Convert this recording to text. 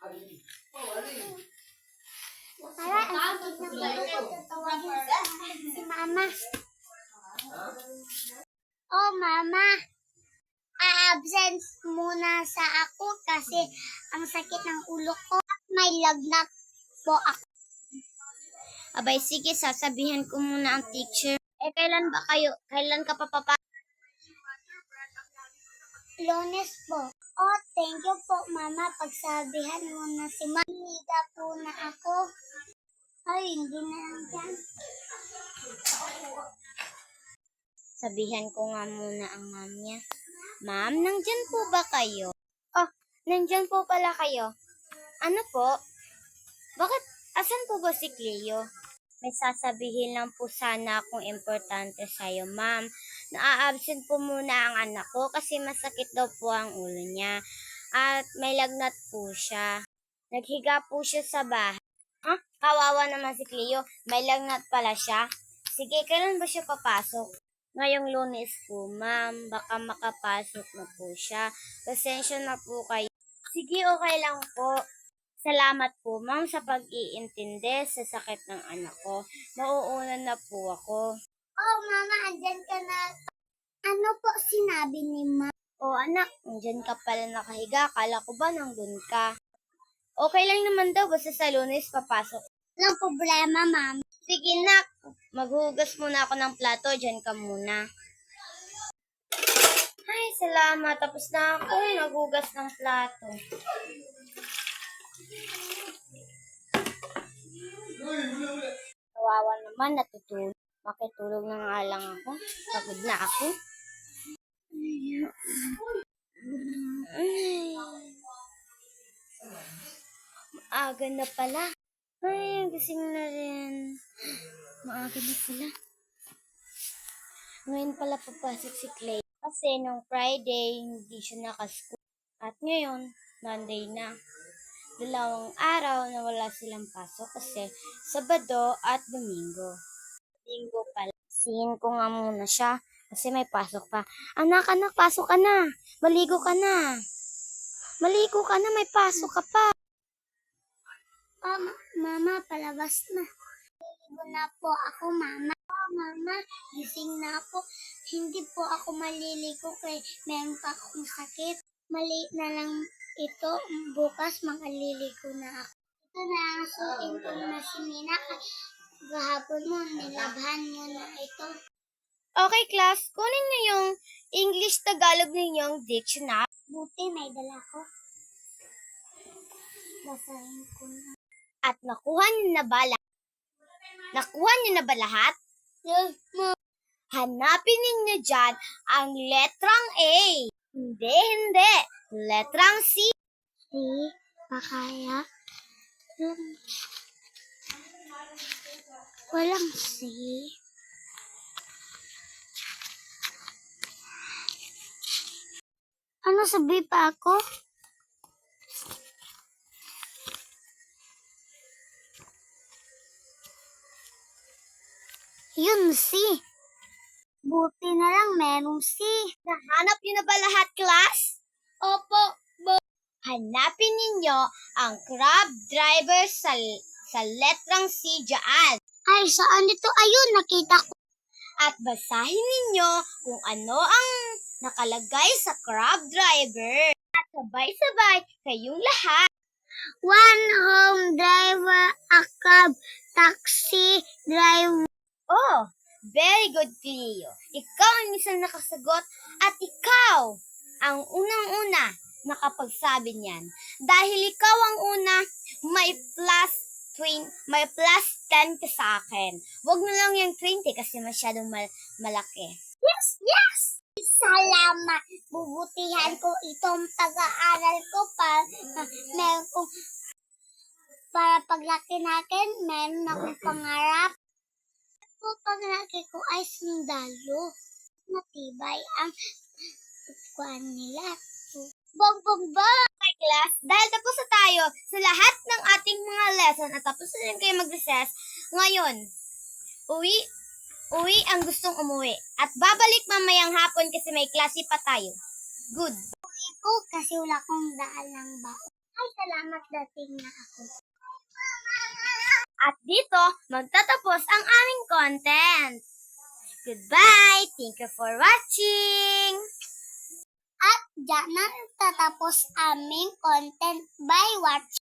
Para ang sakit ng ulo ko, tatawagin si Mama. Oh, Mama. A-absent muna sa ako kasi ang sakit ng ulo ko at may lagnat po ako. Abay, sige, sasabihan ko muna ang teacher. Kailan ka papapa? Lunes po. Oh, thank you po, Mama. Pagsabihan mo na si Mama. Higa po na ako. Ay, hindi na lang yan. Sabihan ko nga muna ang ma'am niya. Ma'am, nandyan po ba kayo? Oh, nandyan po pala kayo. Ano po? Bakit? Asan po ba si Cleo? May sasabihin lang po sana akong importante sa'yo, ma'am. Na-absent po muna ang anak ko kasi masakit daw po ang ulo niya. At may lagnat po siya. Naghiga po siya sa bahay. Ha? Kawawa naman si Cleo. May lagnat pala siya. Sige, kailan ba siya papasok? Ngayong Lunes po, ma'am. Baka makapasok na po siya. Pasensya na po kayo. Sige, okay lang po. Salamat po, ma'am, sa pag-iintindi sa sakit ng anak ko. Nauuna na po ako. Oh, Mama, andyan ka na. Ano po sinabi ni Ma? Oh, anak, andyan ka pala nakahiga. Kala ko ba nandun ka? Okay lang naman daw, basta sa Lunes papasok. Walang problema, ma'am. Sige, nak. Maghugas muna ako ng plato. Diyan ka muna. Ay, salamat. Tapos na ako naghugas ng plato. Kawawa naman, natutulog. Makitulog na nga lang ako. Pagod na ako. Maaga na pala. Ay, gising na rin. Maaga na pala. Ngayon pala papasok si Clay. Kasi nung Friday, hindi siya nakaschool. At ngayon, Monday na. 2 araw na wala silang pasok kasi Sabado at Domingo. Linggo pala. Sihin ko nga muna siya kasi may pasok pa. Anak, pasok ka na. Maligo ka na. Maligo ka na, may pasok ka pa. Mama, palabas na. Maligo na po ako, Mama. Mama, gising na ako. Hindi po ako maliligo kaya meron pa akong sakit. Maliit na lang ito. Bukas makaliligo na ako. Ito na ang suin ko na si Mina. Gahapon mo, nilabhan mo na ito. Okay, class. Kunin niyo yung English-Tagalog ninyong dictionary. Buti, may dala ko. Basahin ko na. At nakuha niyo na ba lahat? Nakuha niyo na ba lahat? Yes, Ma'am. Hanapin ninyo dyan ang letrang A. Hindi. Letrang C. C? Pakaya? Walang C. Ano, sabi pa ako? Yun, C. Buti na lang merong C. Nahanap niyo na ba lahat, class? Opo. Hanapin ninyo ang crab driver sa letrang C dyan. Ay, saan ito? Ayun, nakita ko. At basahin ninyo kung ano ang nakalagay sa crab driver. At sabay-sabay kayong lahat. One home driver, a cab, taxi driver. Oh, very good, Cleo. Ikaw ang isang nakasagot at ikaw ang unang-una nakapagsabi niyan. Dahil ikaw ang una, may plus 10 ka sa akin. Huwag na lang yung 20 kasi masyadong malaki. Yes! Salamat. Bubutihan ko itong pag-aaral ko para paglaki natin, meron akong pangarap. Paglaki ko ay sundalo. Matibay ang kuan nila. Bong! Okay, class, dahil tapos na tayo sa lahat ng ating mga lesson at tapos na rin kayo mag-recess, ngayon, uwi ang gustong umuwi. At babalik mamayang hapon kasi may klase pa tayo. Good. Uwi ko kasi wala kong daan ng baon. Ay, salamat. salamat, dating na ako. At dito, magtatapos ang aming content. Goodbye! Thank you for watching! At dyan na tatapos aming content by watching.